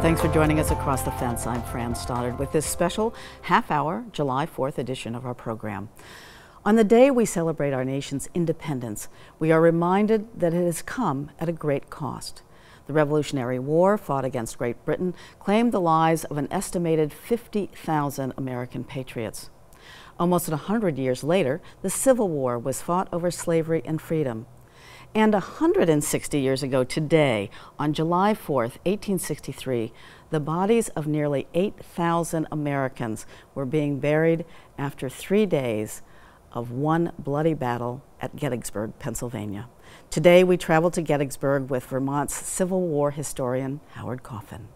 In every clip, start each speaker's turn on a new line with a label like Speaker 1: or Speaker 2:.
Speaker 1: Thanks for joining us across the fence. I'm Fran Stoddard with this special half-hour July 4th edition of our program. On the day we celebrate our nation's independence, we are reminded that it has come at a great cost. The Revolutionary War, fought against Great Britain, claimed the lives of an estimated 50,000 American patriots. Almost 100 years later, the Civil War was fought over slavery and freedom. And 160 years ago today, on July 4th, 1863, the bodies of nearly 8,000 Americans were being buried after 3 days of one bloody battle at Gettysburg, Pennsylvania. Today, we travel to Gettysburg with Vermont's Civil War historian, Howard Coffin.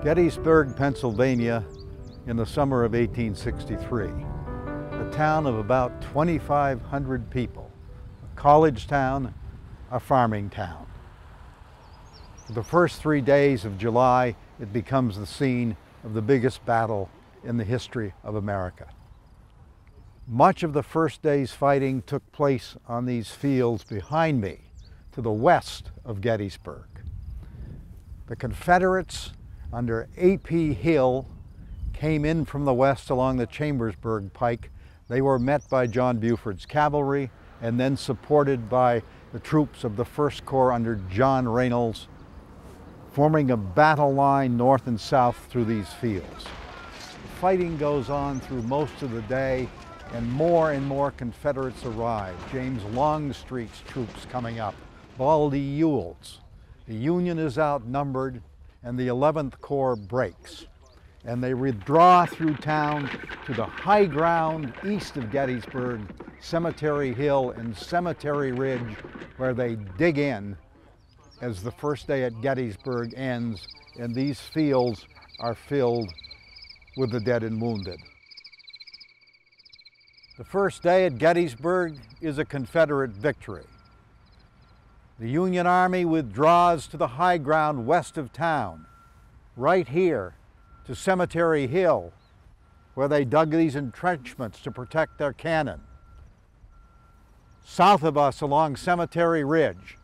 Speaker 2: Gettysburg, Pennsylvania, in the summer of 1863. A town of about 2,500 people, a college town, a farming town. For the first 3 days of July, it becomes the scene of the biggest battle in the history of America. Much of the first day's fighting took place on these fields behind me, to the west of Gettysburg. The Confederates under A.P. Hill came in from the west along the Chambersburg Pike. They were met by John Buford's cavalry and then supported by the troops of the First Corps under John Reynolds, forming a battle line north and south through these fields. The fighting goes on through most of the day, and more Confederates arrive. James Longstreet's troops coming up, Baldy Ewell's. The Union is outnumbered, and the 11th Corps breaks. And they withdraw through town to the high ground east of Gettysburg, Cemetery Hill and Cemetery Ridge, where they dig in as the first day at Gettysburg ends, and these fields are filled with the dead and wounded. The first day at Gettysburg is a Confederate victory. The Union Army withdraws to the high ground west of town, right here to Cemetery Hill, where they dug these entrenchments to protect their cannon. South of us along Cemetery Ridge,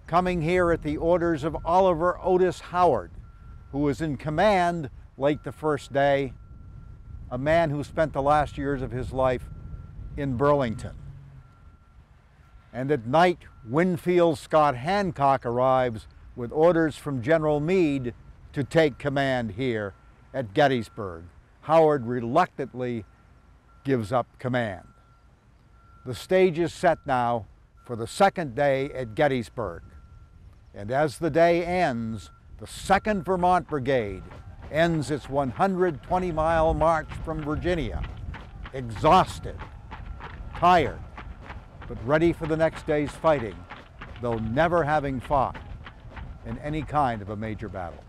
Speaker 2: coming here at the orders of Oliver Otis Howard, who was in command late the first day, a man who spent the last years of his life in Burlington. And at night, Winfield Scott Hancock arrives with orders from General Meade to take command here at Gettysburg. Howard reluctantly gives up command. The stage is set now for the second day at Gettysburg. And as the day ends, the 2nd Vermont Brigade ends its 120-mile march from Virginia, exhausted, tired, but ready for the next day's fighting, though never having fought in any kind of a major battle.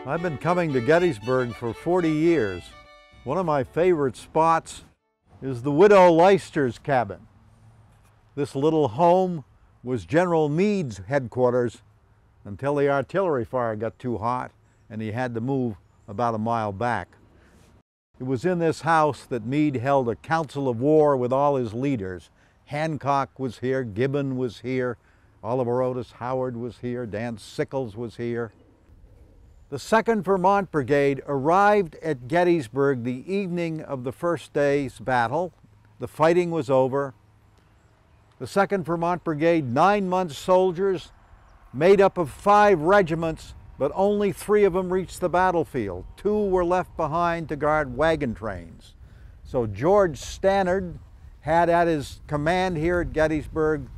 Speaker 2: I've been coming to Gettysburg for 40 years. One of my favorite spots is the Widow Leicester's cabin. This little home was General Meade's headquarters until the artillery fire got too hot and he had to move about a mile back. It was in this house that Meade held a council of war with all his leaders. Hancock was here, Gibbon was here, Oliver Otis Howard was here, Dan Sickles was here. The 2nd Vermont Brigade arrived at Gettysburg the evening of the first day's battle. The fighting was over. The 2nd Vermont Brigade, 9-month soldiers, made up of 5 regiments, but only 3 of them reached the battlefield. 2 were left behind to guard wagon trains. So George Stannard had at his command here at Gettysburg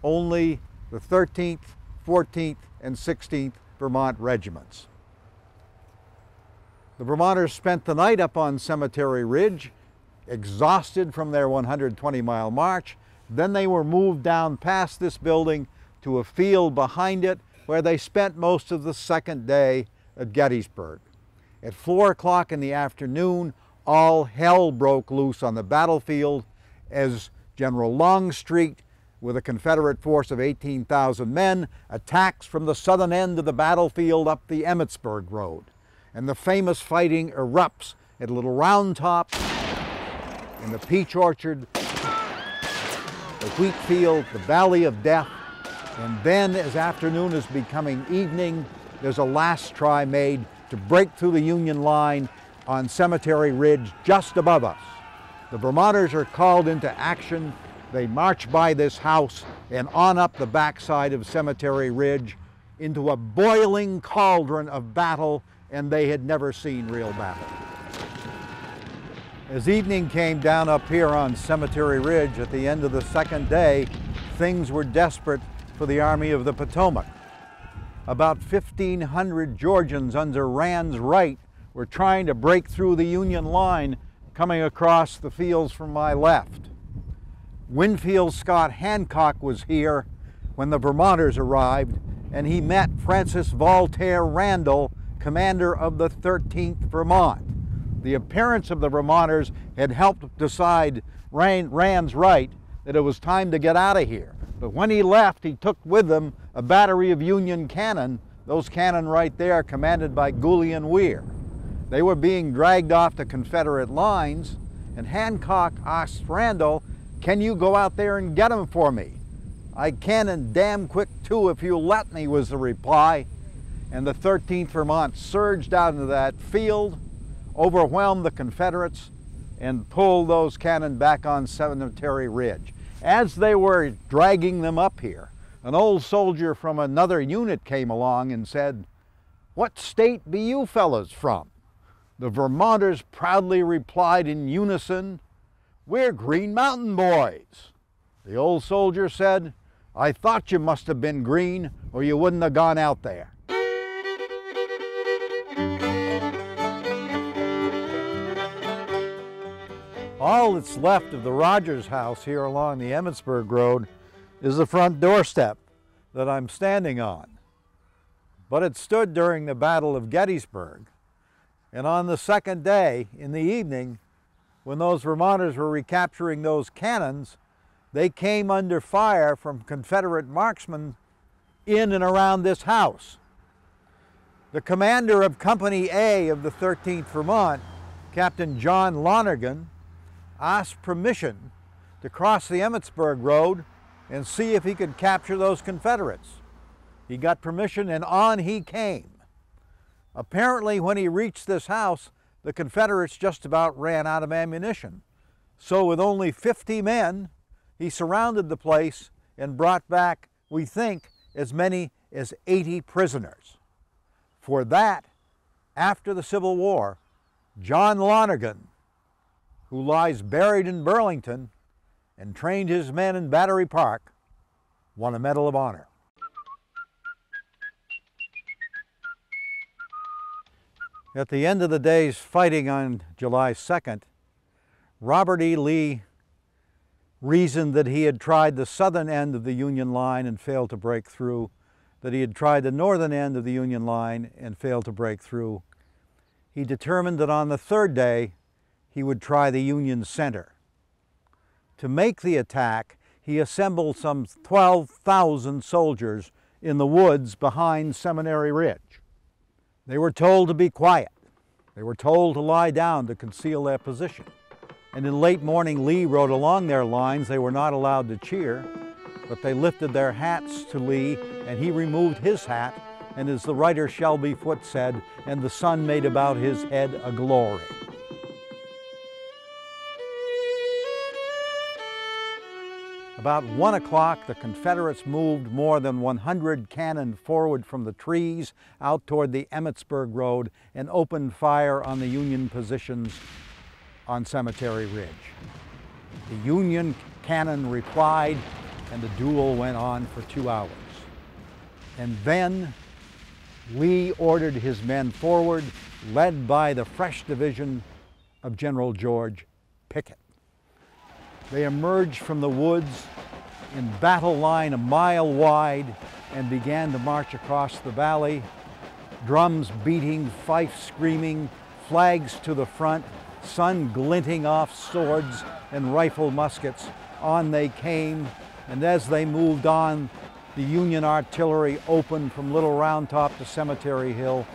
Speaker 2: only the 13th, 14th, and 16th Vermont regiments. The Vermonters spent the night up on Cemetery Ridge, exhausted from their 120-mile march. Then they were moved down past this building to a field behind it, where they spent most of the second day at Gettysburg. At 4 o'clock in the afternoon, all hell broke loose on the battlefield as General Longstreet, with a Confederate force of 18,000 men, attacks from the southern end of the battlefield up the Emmitsburg Road. and the famous fighting erupts at Little Round Top, in the Peach Orchard, the wheat field, the Valley of Death, and then as afternoon is becoming evening, there's a last try made to break through the Union line on Cemetery Ridge just above us. The Vermonters are called into action. They march by this house and on up the backside of Cemetery Ridge into a boiling cauldron of battle, and they had never seen real battle. As evening came down up here on Cemetery Ridge at the end of the second day, things were desperate for the Army of the Potomac. About 1,500 Georgians under Rand's right were trying to break through the Union line coming across the fields from my left. Winfield Scott Hancock was here when the Vermonters arrived, and he met Francis Voltaire Randall, commander of the 13th Vermont. The appearance of the Vermonters had helped decide Rand's right that it was time to get out of here. But when he left, he took with him a battery of Union cannon, those cannon right there commanded by Goulian Weir. They were being dragged off the Confederate lines, and Hancock asked Randall, "Can you go out there and get them for me?" "I can, and damn quick too if you let me," was the reply. And the 13th Vermont surged out into that field, overwhelmed the Confederates, and pulled those cannon back on Cemetery Ridge. As they were dragging them up here, an old soldier from another unit came along and said, "What state be you fellows from?" The Vermonters proudly replied in unison, "We're Green Mountain boys." The old soldier said, "I thought you must have been green or you wouldn't have gone out there." All that's left of the Rogers house here along the Emmitsburg Road is the front doorstep that I'm standing on. But it stood during the Battle of Gettysburg. And on the second day, in the evening, when those Vermonters were recapturing those cannons, they came under fire from Confederate marksmen in and around this house. The commander of Company A of the 13th Vermont, Captain John Lonergan, asked permission to cross the Emmitsburg Road and see if he could capture those Confederates. He got permission and on he came. Apparently, when he reached this house, the Confederates just about ran out of ammunition. So with only 50 men, he surrounded the place and brought back, we think, as many as 80 prisoners. For that, after the Civil War, John Lonergan, who lies buried in Burlington and trained his men in Battery Park, won a Medal of Honor. At the end of the day's fighting on July 2nd, Robert E. Lee reasoned that he had tried the southern end of the Union line and failed to break through, that he had tried the northern end of the Union line and failed to break through. He determined that on the third day, he would try the Union center. To make the attack, he assembled some 12,000 soldiers in the woods behind Seminary Ridge. They were told to be quiet. They were told to lie down to conceal their position. And in late morning, Lee rode along their lines. They were not allowed to cheer, but they lifted their hats to Lee, and he removed his hat, and as the writer Shelby Foote said, "And the sun made about his head a glory." About 1 o'clock, the Confederates moved more than 100 cannon forward from the trees out toward the Emmitsburg Road and opened fire on the Union positions on Cemetery Ridge. The Union cannon replied, and the duel went on for 2 hours. And then Lee ordered his men forward, led by the fresh division of General George Pickett. They emerged from the woods in battle line a mile wide and began to march across the valley, drums beating, fifes screaming, flags to the front, sun glinting off swords and rifle muskets. On they came, and as they moved on, the Union artillery opened from Little Round Top to Cemetery Hill,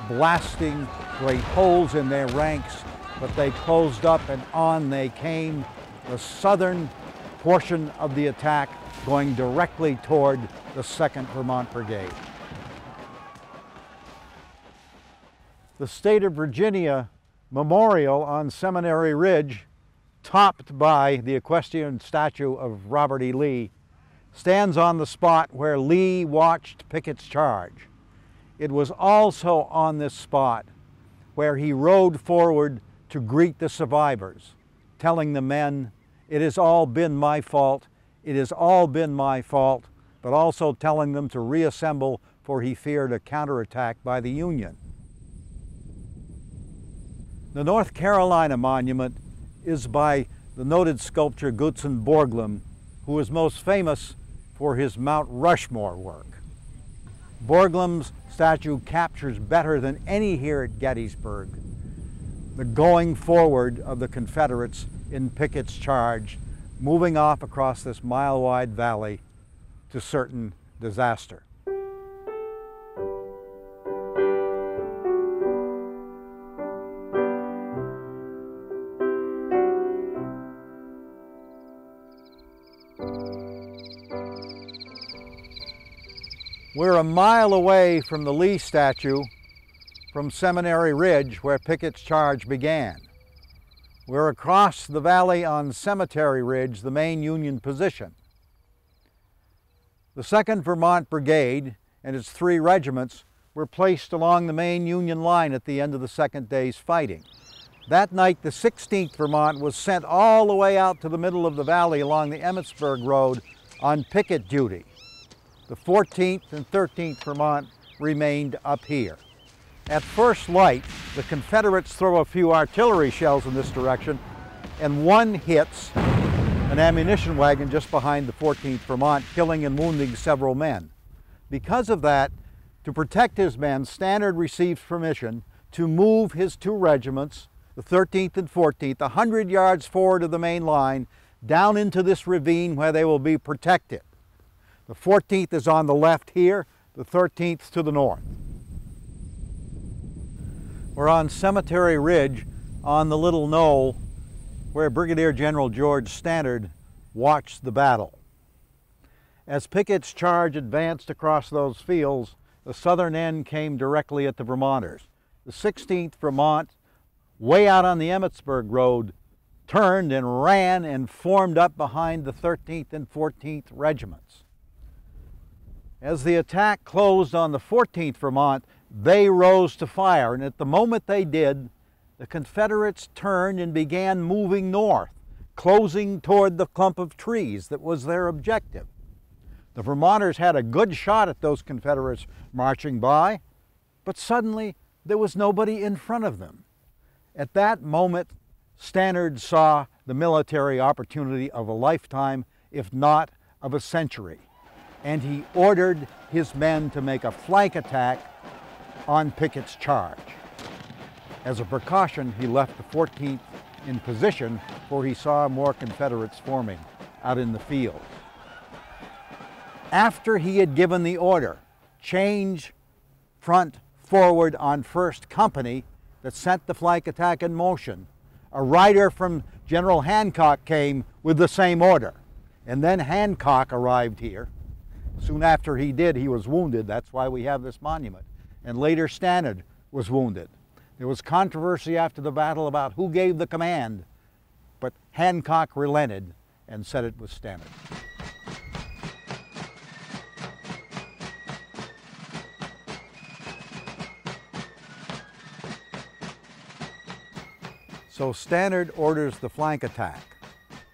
Speaker 2: blasting great holes in their ranks, but they closed up and on they came, the southern portion of the attack going directly toward the 2nd Vermont Brigade. The State of Virginia Memorial on Seminary Ridge, topped by the equestrian statue of Robert E. Lee, stands on the spot where Lee watched Pickett's charge. It was also on this spot where he rode forward to greet the survivors, telling the men, "It has all been my fault, it has all been my fault," but also telling them to reassemble, for he feared a counterattack by the Union. The North Carolina monument is by the noted sculptor Gutzon Borglum, who is most famous for his Mount Rushmore work. Borglum's statue captures better than any here at Gettysburg the going forward of the Confederates in Pickett's charge, moving off across this mile-wide valley to certain disaster. We're a mile away from the Lee statue from Seminary Ridge, where Pickett's charge began. We're across the valley on Cemetery Ridge, the main Union position. The 2nd Vermont Brigade and its 3 regiments were placed along the main Union line at the end of the second day's fighting. That night, the 16th Vermont was sent all the way out to the middle of the valley along the Emmitsburg Road on picket duty. The 14th and 13th Vermont remained up here. At first light, the Confederates throw a few artillery shells in this direction, and one hits an ammunition wagon just behind the 14th Vermont, killing and wounding several men. Because of that, to protect his men, Stannard received permission to move his 2 regiments, the 13th and 14th, 100 yards forward of the main line, down into this ravine where they will be protected. The 14th is on the left here, the 13th to the north. We're on Cemetery Ridge on the little knoll where Brigadier General George Stannard watched the battle. As Pickett's charge advanced across those fields, the southern end came directly at the Vermonters. The 16th Vermont, way out on the Emmitsburg Road, turned and ran and formed up behind the 13th and 14th regiments. As the attack closed on the 14th Vermont, they rose to fire, and at the moment they did, the Confederates turned and began moving north, closing toward the clump of trees that was their objective. The Vermonters had a good shot at those Confederates marching by, but suddenly there was nobody in front of them. At that moment, Stannard saw the military opportunity of a lifetime, if not of a century, and he ordered his men to make a flank attack on Pickett's charge. As a precaution, he left the 14th in position, for he saw more Confederates forming out in the field. After he had given the order, change front forward on 1st Company that sent the flank attack in motion, a rider from General Hancock came with the same order. And then Hancock arrived here. Soon after he did, he was wounded. That's why we have this monument. And later Stannard was wounded. There was controversy after the battle about who gave the command, but Hancock relented and said it was Stannard. So Stannard orders the flank attack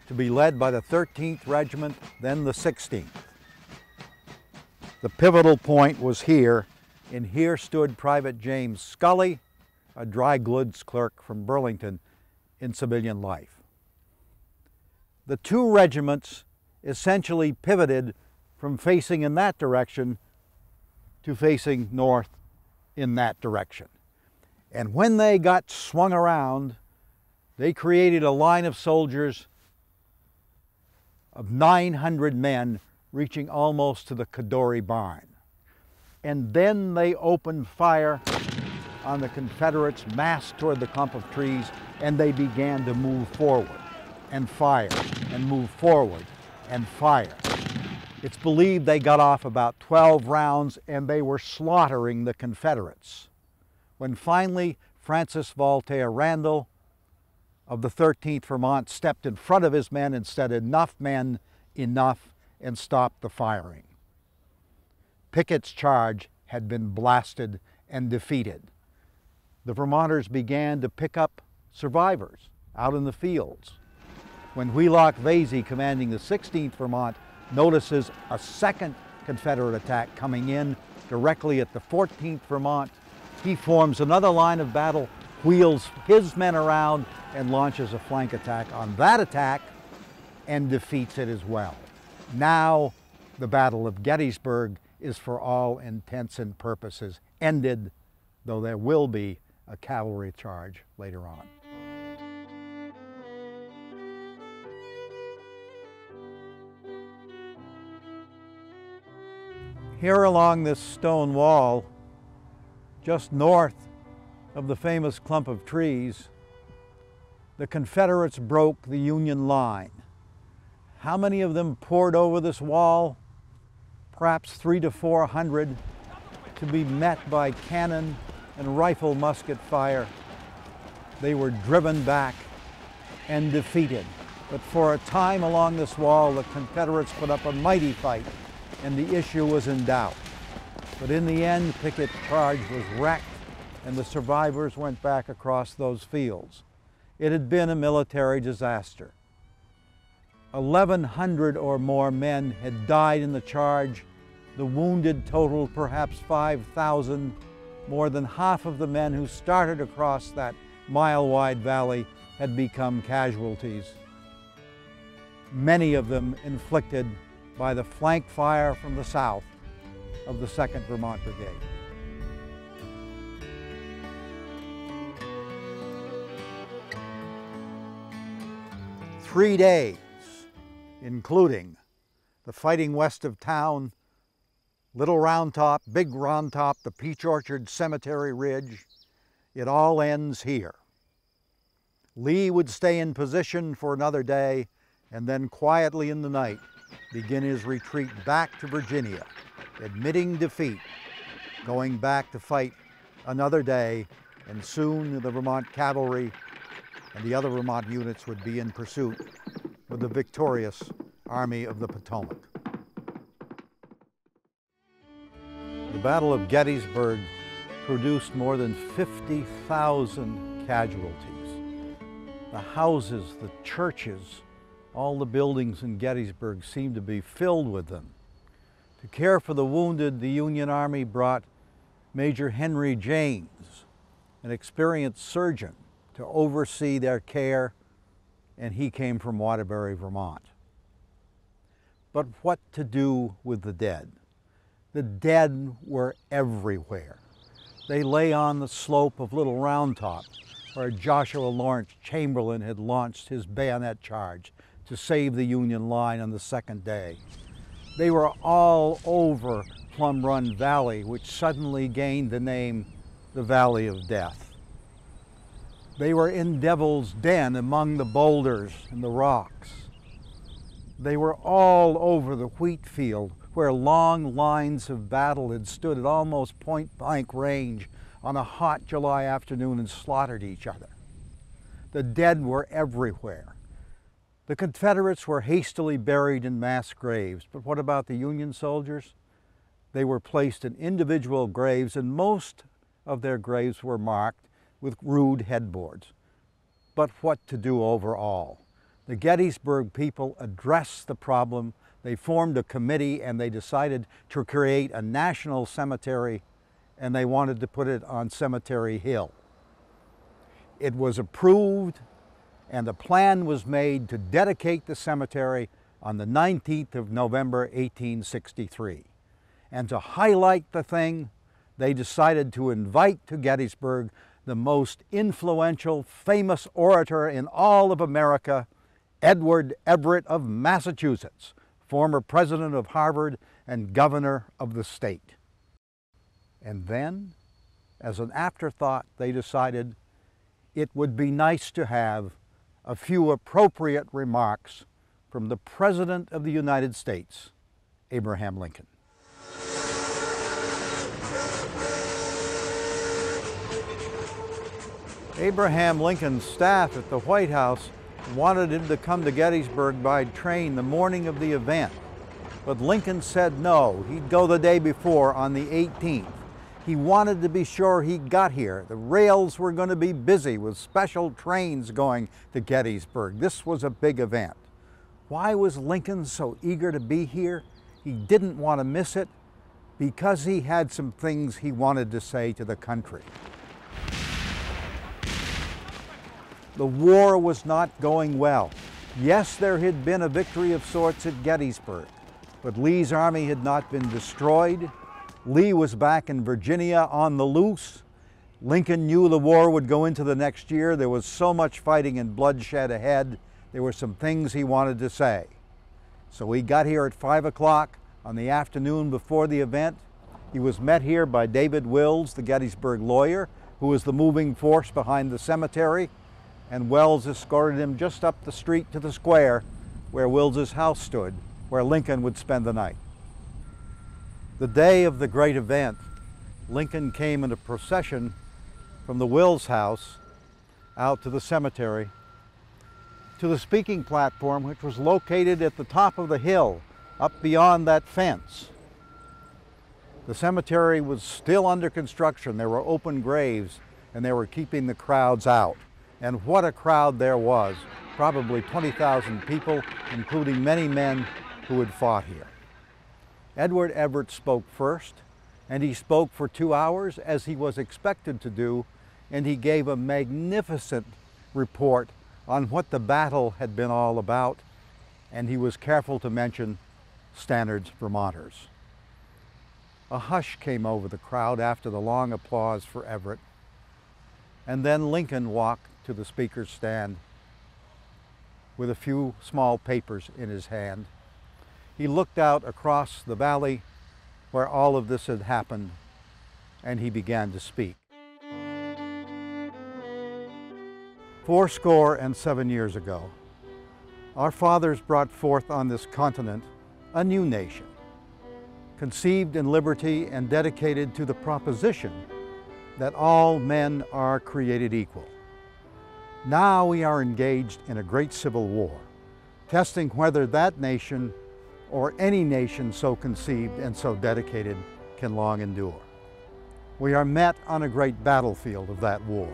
Speaker 2: to be led by the 13th Regiment, then the 16th. The pivotal point was here, and here stood Private James Scully, a dry goods clerk from Burlington, in civilian life. The 2 regiments essentially pivoted from facing in that direction to facing north in that direction. And when they got swung around, they created a line of soldiers of 900 men reaching almost to the Cadore barn. And then they opened fire on the Confederates massed toward the clump of trees, and they began to move forward and fire and move forward and fire. It's believed they got off about 12 rounds and they were slaughtering the Confederates. When finally Francis Voltaire Randall of the 13th Vermont stepped in front of his men and said, "Enough men, enough," and stopped the firing. Pickett's charge had been blasted and defeated. The Vermonters began to pick up survivors out in the fields. When Wheelock Vasey, commanding the 16th Vermont, notices a second Confederate attack coming in directly at the 14th Vermont, he forms another line of battle, wheels his men around, and launches a flank attack on that attack and defeats it as well. Now the Battle of Gettysburg is for all intents and purposes ended, though there will be a cavalry charge later on. Here along this stone wall, just north of the famous clump of trees, the Confederates broke the Union line. How many of them poured over this wall? Perhaps 300 to 400, to be met by cannon and rifle musket fire. They were driven back and defeated. But for a time along this wall, the Confederates put up a mighty fight, and the issue was in doubt. But in the end, Pickett's charge was wrecked, and the survivors went back across those fields. It had been a military disaster. 1,100 or more men had died in the charge. The wounded totaled perhaps 5,000. More than half of the men who started across that mile-wide valley had become casualties, many of them inflicted by the flank fire from the south of the 2nd Vermont Brigade. Three days, including the fighting west of town, Little Round Top, Big Round Top, the Peach Orchard Cemetery Ridge, it all ends here. Lee would stay in position for another day and then quietly in the night begin his retreat back to Virginia, admitting defeat, going back to fight another day, and soon the Vermont cavalry and the other Vermont units would be in pursuit with the victorious Army of the Potomac. The Battle of Gettysburg produced more than 50,000 casualties. The houses, the churches, all the buildings in Gettysburg seemed to be filled with them. To care for the wounded, the Union Army brought Major Henry James, an experienced surgeon, to oversee their care, and he came from Waterbury, Vermont. But what to do with the dead? The dead were everywhere. They lay on the slope of Little Round Top, where Joshua Lawrence Chamberlain had launched his bayonet charge to save the Union line on the second day. They were all over Plum Run Valley, which suddenly gained the name the Valley of Death. They were in Devil's Den among the boulders and the rocks. They were all over the wheat field, where long lines of battle had stood at almost point-blank range on a hot July afternoon and slaughtered each other. The dead were everywhere. The Confederates were hastily buried in mass graves, but what about the Union soldiers? They were placed in individual graves, and most of their graves were marked with rude headboards. But what to do overall? The Gettysburg people addressed the problem. They formed a committee and they decided to create a national cemetery, and they wanted to put it on Cemetery Hill. It was approved, and a plan was made to dedicate the cemetery on the 19th of November, 1863. And to highlight the thing, they decided to invite to Gettysburg the most influential, famous orator in all of America, Edward Everett of Massachusetts, former president of Harvard and governor of the state. And then as an afterthought, they decided it would be nice to have a few appropriate remarks from the President of the United States, Abraham Lincoln. Abraham Lincoln's staff at the White House wanted him to come to Gettysburg by train the morning of the event, but Lincoln said no. He'd go the day before on the 18th. He wanted to be sure he got here. The rails were going to be busy with special trains going to Gettysburg. This was a big event. Why was Lincoln so eager to be here? He didn't want to miss it because he had some things he wanted to say to the country. The war was not going well. Yes, there had been a victory of sorts at Gettysburg, but Lee's army had not been destroyed. Lee was back in Virginia on the loose. Lincoln knew the war would go into the next year. There was so much fighting and bloodshed ahead. There were some things he wanted to say. So he got here at 5 o'clock on the afternoon before the event. He was met here by David Wills, the Gettysburg lawyer, who was the moving force behind the cemetery, and Wells escorted him just up the street to the square where Wills's house stood, where Lincoln would spend the night. The day of the great event, Lincoln came in a procession from the Wills house out to the cemetery to the speaking platform, which was located at the top of the hill up beyond that fence. The cemetery was still under construction. There were open graves and they were keeping the crowds out. And what a crowd there was, probably 20,000 people, including many men who had fought here. Edward Everett spoke first, and he spoke for 2 hours as he was expected to do, and he gave a magnificent report on what the battle had been all about, and he was careful to mention Stannard's Vermonters. A hush came over the crowd after the long applause for Everett, and then Lincoln walked to the speaker's stand with a few small papers in his hand. He looked out across the valley where all of this had happened, and he began to speak. 77 years ago, our fathers brought forth on this continent a new nation, conceived in liberty and dedicated to the proposition that all men are created equal. Now we are engaged in a great civil war, testing whether that nation or any nation so conceived and so dedicated can long endure. We are met on a great battlefield of that war.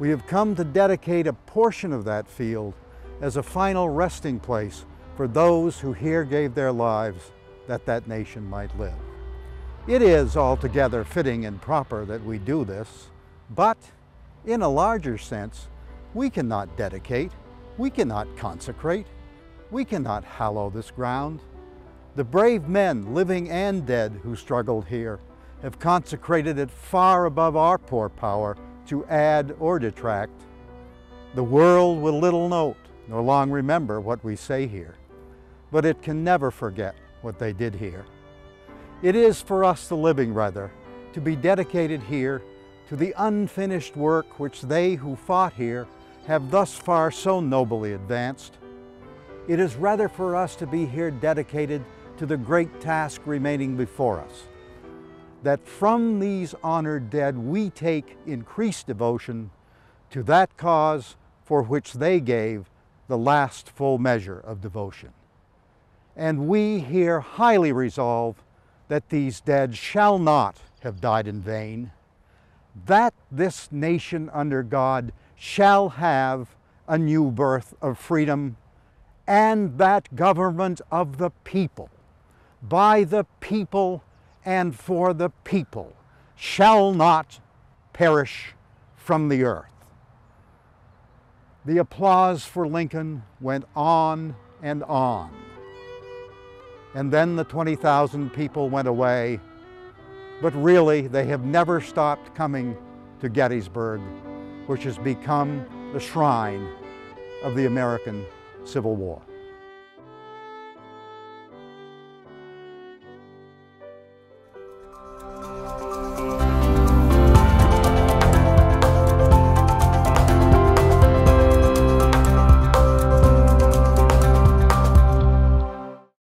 Speaker 2: We have come to dedicate a portion of that field as a final resting place for those who here gave their lives that that nation might live. It is altogether fitting and proper that we do this, but in a larger sense, we cannot dedicate, we cannot consecrate, we cannot hallow this ground. The brave men, living and dead, who struggled here have consecrated it far above our poor power to add or detract. The world will little note nor long remember what we say here, but it can never forget what they did here. It is for us, the living rather, to be dedicated here to the unfinished work which they who fought here have thus far so nobly advanced. It is rather for us to be here dedicated to the great task remaining before us, that from these honored dead we take increased devotion to that cause for which they gave the last full measure of devotion. And we here highly resolve that these dead shall not have died in vain, that this nation under God shall have a new birth of freedom, and that government of the people, by the people and for the people, shall not perish from the earth. The applause for Lincoln went on and on. And then the 20,000 people went away, but really they have never stopped coming to Gettysburg, which has become the shrine of the American Civil War.